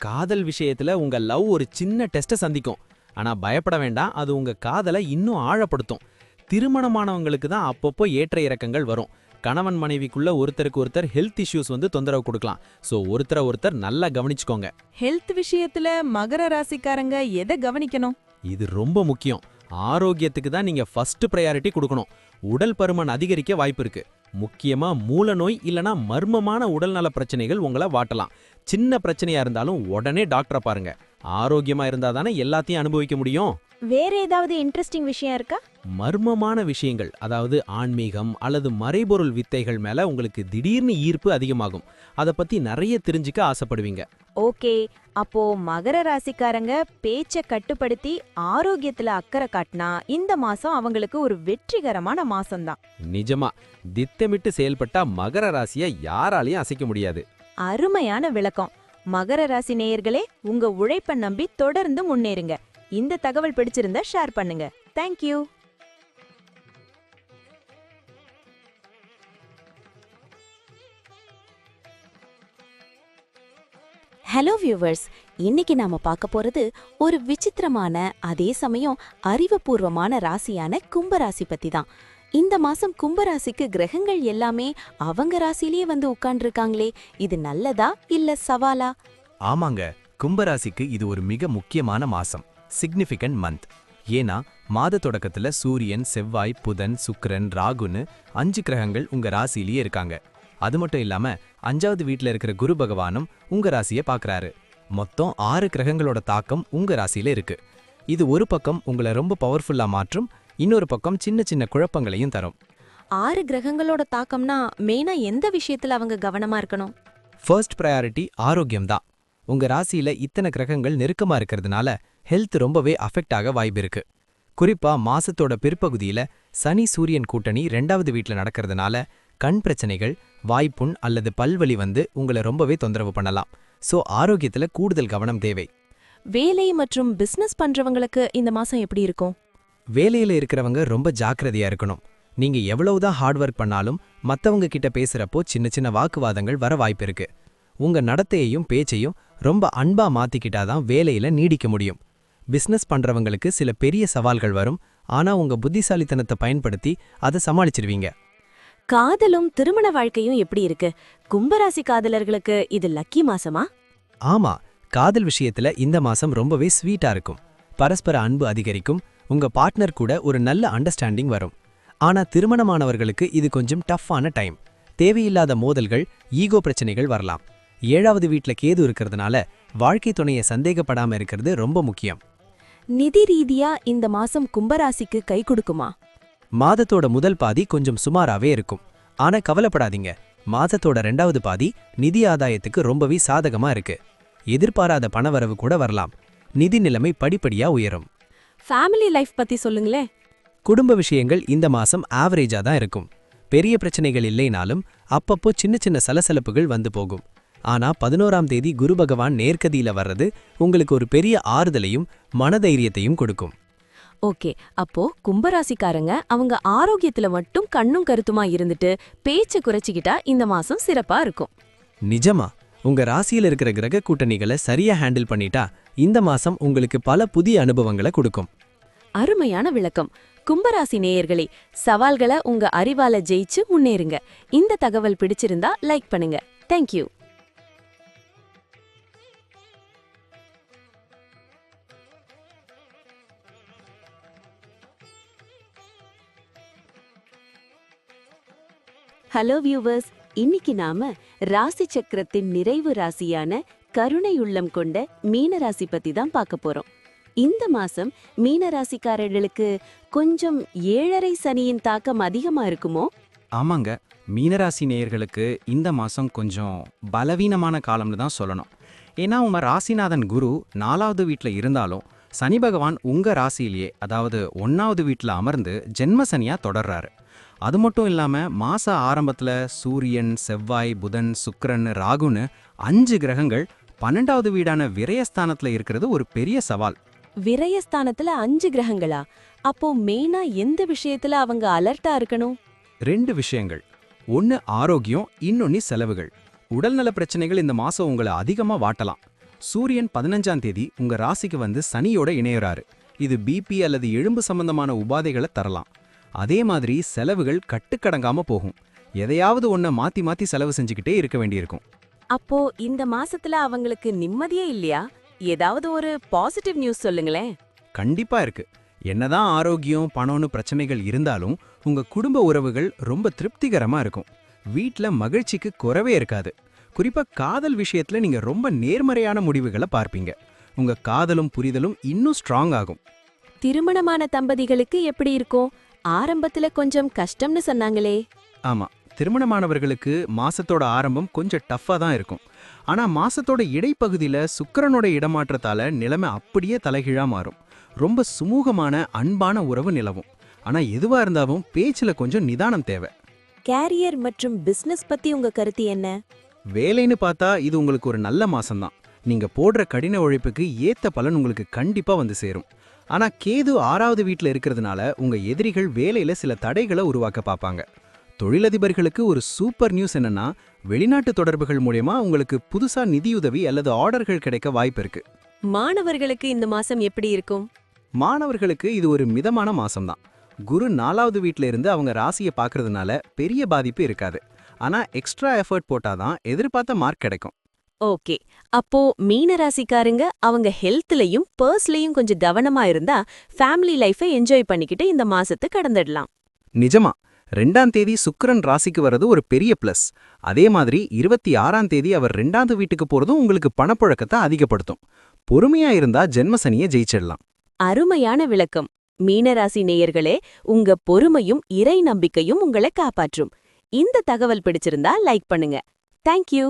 காதல் விஷயத்துல உங்க லவ் ஒரு சின்ன டெஸ்ட சந்திக்கும். ஆனா பயப்பட வேண்டாம், அது உங்க காதலை இன்னும் ஆழப்படுத்தும். திருமணமானவங்களுக்கு தான் அப்பப்போ ஏற்ற இறக்கங்கள் வரும். கணவன் மனைவிக்குள்ள ஒருத்தருக்கு ஒருத்தர் ஹெல்த் இஷ்யூஸ் தொந்தரவு கொடுக்கலாம். சோ ஒருத்தர் நல்லா கவனிச்சுக்கோங்க.
ஹெல்த் விஷயத்துல மகர ராசிக்காரங்க எதை கவனிக்கணும்?
இது ரொம்ப முக்கியம். ஆரோக்கியத்துக்கு தான் நீங்க ஃபர்ஸ்ட் ப்ரையாரிட்டி கொடுக்கணும். உடல் பருமன் அதிகரிக்க வாய்ப்பு இருக்கு. முக்கியமா மூல நோய் இல்லனா மர்மமான உடல்நல பிரச்சனைகள் உங்களை வாட்டலாம். சின்ன பிரச்சனையா இருந்தாலும் உடனே டாக்டரை பாருங்க. ஆரோக்கியமா இருந்தா தானே எல்லாத்தையும் அனுபவிக்க முடியும்.
வேற ஏதாவது இன்ட்ரெஸ்டிங் விஷயம் இருக்கா?
மர்மமான விஷயங்கள், அதாவது ஆன்மீகம் அல்லது மறைபொருள் வித்தைகள் மேல உங்களுக்கு திடீர்னு ஈர்ப்பு அதிகமாகும். அத பத்தி நிறைய தெரிஞ்சுக்க ஆசைப்படுவீங்க.
ஓகே, அப்போ மகர ராசிக்காரங்க பேச்ச கட்டுப்படுத்தி ஆரோக்கியத்துல அக்கறை காட்டினா இந்த மாசம் அவங்களுக்கு ஒரு வெற்றிகரமான மாசம்தான்.
நிஜமா திட்டமிட்டு செயல்பட்டா மகர ராசியை யாராலையும் அசைக்க முடியாது.
அருமையான விளக்கம். மகர ராசி நேயர்களே, உங்க உழைப்பை நம்பி தொடர்ந்து முன்னேறுங்க. இந்த தகவல் பிடிச்சிருந்தா ஷேர் பண்ணுங்க. தேங்க்யூ. ஹலோ வியூவர்ஸ், இன்னைக்கு நாம பார்க்க போறது ஒரு விசித்திரமான அதே சமயம் அறிவுபூர்வமான ராசியான கும்பராசி பத்தி தான். இந்த மாசம் கும்பராசிக்கு கிரகங்கள் எல்லாமே அவங்க ராசியிலேயே உட்கார்ந்துருக்காங்களே, இது நல்லதா இல்ல சவாலா?
ஆமாங்க,
கும்பராசிக்கு இது ஒரு மிக முக்கியமான மாசம், சிக்னிஃபிகண்ட் மந்த். ஏன்னா மாத தொடக்கத்துல சூரியன், செவ்வாய், புதன், சுக்கிரன், ராகுன்னு 5 கிரகங்கள் உங்க ராசியிலேயே இருக்காங்க. அது மட்டும் இல்லாம 5வது வீட்ல இருக்கிற குரு பகவானும் உங்க ராசியை பார்க்கறாரு. மொத்தம் 6 கிரகங்களோட தாக்கம் உங்க ராசியில இருக்கு. இது ஒரு பக்கம் உங்களை ரொம்ப பவர்ஃபுல்லா மாற்றும், இன்னொரு பக்கம் சின்ன சின்ன குழப்பங்களையும் தரும்.
6 கிரகங்களோட தாக்கம்னா மெயினா எந்த விஷயத்துல அவங்க கவனமா இருக்கணும்?
ஃபர்ஸ்ட் ப்ரையாரிட்டி ஆரோக்கியம் தான். உங்க ராசியில இத்தனை கிரகங்கள் நெருக்கமா இருக்கிறதுனால ஹெல்த் ரொம்பவே அஃபெக்ட் ஆக வாய்ப்பு இருக்கு. குறிப்பா மாசத்தோட பிற்பகுதியில சனி சூரியன் கூட்டணி 2வது வீட்ல நடக்கிறதுனால கண் பிரச்சனைகள், வாய்ப்புண் அல்லது பல்வலி வந்து உங்களை ரொம்பவே தொந்தரவு பண்ணலாம். சோ ஆரோக்கியத்துல கூடுதல் கவனம் தேவை.
வேலை மற்றும் பிசினஸ் பண்றவங்களுக்கு இந்த மாசம் எப்படி இருக்கும்?
வேலையில இருக்கிறவங்க ரொம்ப ஜாக்கிரதையா இருக்கணும். நீங்க எவ்வளவுதான் ஹார்ட் ஒர்க் பண்ணாலும் மத்தவங்க கிட்ட பேசுறப்போ சின்ன சின்ன வாக்குவாதங்கள் வர வாய்ப்பு இருக்கு. உங்க நடத்தையையும் பேச்சையும் ரொம்ப அன்பா மாத்திக்கிட்டாதான் வேலையில நீடிக்க முடியும். பிசினஸ் பண்றவங்களுக்கு சில பெரிய சவால்கள் வரும், ஆனா உங்க புத்திசாலித்தனத்தை பயன்படுத்தி அதை சமாளிச்சிருவீங்க.
காதலும் திருமண வாழ்க்கையும் எப்படி இருக்கு? கும்பராசி காதலர்களுக்கு இது லக்கி மாசமா?
ஆமா, காதல் விஷயத்துல இந்த மாசம் ரொம்பவே ஸ்வீட்டா இருக்கும். பரஸ்பர அன்பு அதிகரிக்கும், உங்க பார்ட்னர் கூட ஒரு நல்ல அண்டர்ஸ்டாண்டிங் வரும். ஆனா திருமணமானவர்களுக்கு இது கொஞ்சம் டஃப்பான டைம். தேவையில்லாத மோதல்கள், ஈகோ பிரச்சனைகள் வரலாம். 7வது வீட்ல கேது இருக்கிறதுனால வாழ்க்கை துணையை சந்தேகப்படாம இருக்கிறது ரொம்ப முக்கியம்.
நிதி ரீதியா இந்த மாசம் கும்பராசிக்கு கை கொடுக்குமா?
மாதத்தோட முதல் பாதி கொஞ்சம் சுமாராவே இருக்கும். ஆனா கவலைப்படாதீங்க, மாதத்தோட 2வது பாதி நிதி ஆதாயத்துக்கு ரொம்பவே சாதகமா இருக்கு. எதிர்பாராத பணவரவு கூட வரலாம். நிதி நிலைமை படிப்படியா உயரும்.
ஃபேமிலி லைஃப் பத்தி சொல்லுங்களே.
குடும்ப விஷயங்கள் இந்த மாசம் ஆவரேஜா தான் இருக்கும். பெரிய பிரச்சனைகள் இல்லைனாலும் அப்பப்போ சின்ன சின்ன சலசலப்புகள் வந்து போகும். ஆனா 11ஆம் தேதி குரு பகவான் நேர்கதியில வர்றது உங்களுக்கு ஒரு பெரிய ஆறுதலையும் மனதைரியத்தையும் கொடுக்கும்.
ஓகே, அப்போ கும்பராசிக்காரங்க அவங்க ஆரோக்கியத்துல மட்டும் கண்ணும் கருத்துமா இருந்துட்டு பேச்ச குறைச்சிக்கிட்டா இந்த மாசம் சிறப்பா இருக்கும்.
நிஜமா, உங்க ராசியில இருக்கிற கிரக கூட்டணிகளை சரியா ஹேண்டில் பண்ணிட்டா இந்த மாசம் உங்களுக்கு பல புதிய அனுபவங்களை கொடுக்கும்.
அருமையான விளக்கம். கும்பராசி நேயர்களே, சவால்களை உங்க அறிவால ஜெயிச்சு முன்னேறுங்க. இந்த தகவல் பிடிச்சிருந்தா லைக் பண்ணுங்க. தேங்க்யூ. ஹலோ வியூவர்ஸ், இன்னைக்கு நாம ராசி சக்கரத்தின் நிறைவு ராசியான கருணையுள்ளம் கொண்ட மீனராசி பத்தி தான் பார்க்க போறோம். இந்த மாசம் மீனராசிக்காரர்களுக்கு கொஞ்சம் 7.5 சனியின் தாக்கம் அதிகமா இருக்குமோ?
ஆமாங்க, மீனராசி நேயர்களுக்கு இந்த மாசம் கொஞ்சம் பலவீனமான காலம்னு தான் சொல்லணும். ஏன்னா உங்க ராசிநாதன் குரு 4வது வீட்ல இருந்தாலும் சனி பகவான் உங்க ராசியிலேயே, அதாவது 1வது வீட்ல அமர்ந்து ஜென்ம சனியா தொடர்றாரு. அது மட்டும் இல்லாம மாச ஆரம்பத்துல சூரியன், செவ்வாய், புதன், சுக்கிரன், ராகுன்னு 5 கிரகங்கள் 12வது வீடான விரயஸ்தானத்துல இருக்கிறது ஒரு பெரிய சவால்.
விரயஸ்தானத்துல 5 கிரகங்களா? அப்போ மெயினா எந்த விஷயத்துல அவங்க அலர்ட்டா இருக்கணும்?
2 விஷயங்கள். ஒன்னு ஆரோக்கியம், இன்னொன்னு செலவுகள். உடல்நல பிரச்சனைகள் இந்த மாசம் உங்களை அதிகமா வாட்டலாம். சூரியன் 15ஆம் தேதி உங்க ராசிக்கு வந்து சனியோட இணையறாரு. இது பிபி அல்லது எலும்பு சம்பந்தமான உபாதைகளை தரலாம். அதே மாதிரி செலவுகள் கட்டுக்கடங்காம போகும். எதையாவது ஒன்ன மாத்தி மாத்தி செலவு செஞ்சுக்கிட்டே இருக்க வேண்டியிருக்கும்.
அப்போ இந்த மாசத்துல அவங்களுக்கு நிம்மதியே இல்லையா? ஏதாவது ஒரு பாசிட்டிவ் நியூஸ் சொல்லுங்களேன்.
கண்டிப்பா இருக்கு. என்னதான் ஆரோக்கியம், பணம்னு பிரச்சனைகள் இருந்தாலும் உங்க குடும்ப உறவுகள் ரொம்ப திருப்திகரமா இருக்கும். வீட்ல மகிழ்ச்சிக்கு குறைவே இருக்காது. குறிப்பா காதல் விஷயத்துல நீங்க ரொம்ப நேர்மறையான முடிவுகளை பார்ப்பீங்க. உங்க காதலும் புரிதலும் இன்னும் ஸ்ட்ராங் ஆகும்.
திருமணமான தம்பதிகளுக்கு எப்படி இருக்கும்? ஆரம்பத்துல கொஞ்சம் கஷ்டம்னு சொன்னாங்களே.
ஆமா, திருமணமானவர்களுக்கு மாசத்தோட ஆரம்பம் கொஞ்சம் டஃப்பா தான் இருக்கும். ஆனா மாசத்தோட இடைப்பகுதியில சுக்கிரனோட இடமாற்றத்தால நிலைமை அப்படியே தலைகீழா மாறும். ரொம்ப சுமூகமான அன்பான உறவு நிலவும். ஆனா எதுவா இருந்தாலும் பேச்சுல கொஞ்சம் நிதானம் தேவை.
கேரியர் மற்றும் பிசினஸ் பத்தி உங்க கருத்து என்ன?
வேலைன்னு பார்த்தா இது உங்களுக்கு ஒரு நல்ல மாசம்தான். நீங்க போடுற கடின உழைப்புக்கு ஏத்த பலன் உங்களுக்கு கண்டிப்பா வந்து சேரும். ஆனா கேது 6வது வீட்ல இருக்கிறதுனால உங்க எதிரிகள் வேலையில சில தடைகளை உருவாக்க பார்ப்பாங்க. தொழிலதிபர்களுக்கு ஒரு சூப்பர் நியூஸ் என்னன்னா, வெளிநாட்டு தொடர்புகள் மூலமா உங்களுக்கு புதுசா நிதியுதவி அல்லது ஆர்டர்கள் கிடைக்க வாய்ப்பு இருக்கு.
மாணவர்களுக்கு இந்த மாசம் எப்படி இருக்கும்?
மாணவர்களுக்கு இது ஒரு மிதமான மாசம்தான். குரு 4வது வீட்ல இருந்து அவங்க ராசியை பார்க்கறதுனால பெரிய பாதிப்பு இருக்காது. ஆனா எக்ஸ்ட்ரா எஃபர்ட் போட்டாதான் எதிர்பார்த்த மார்க் கிடைக்கும்.
ஓகே, அப்போ மீன ராசிக்காரங்க அவங்க ஹெல்த்லயும் பர்ஸ்லயும் கொஞ்சம் கவனமா இருந்தா ஃபேமிலி லைஃபை என்ஜாய் பண்ணிக்கிட்டு இந்த மாசத்தை கடந்துடலாம்.
நிஜமா 2ஆம் தேதி சுக்கிரன் ராசிக்கு வர்றது ஒரு பெரிய பிளஸ். அதே மாதிரி 26ஆம் தேதி அவர் 2வது வீட்டுக்கு போறதும் உங்களுக்கு பணப்புழக்கத்தை அதிகப்படுத்தும். பொறுமையா இருந்தா ஜென்மசனியை ஜெயிச்சிடலாம்.
அருமையான விளக்கம். மீனராசி நேயர்களே, உங்க பொறுமையும் இறை நம்பிக்கையும் உங்களை காப்பாற்றும். இந்த தகவல் பிடிச்சிருந்தா லைக் பண்ணுங்க. தேங்க்யூ.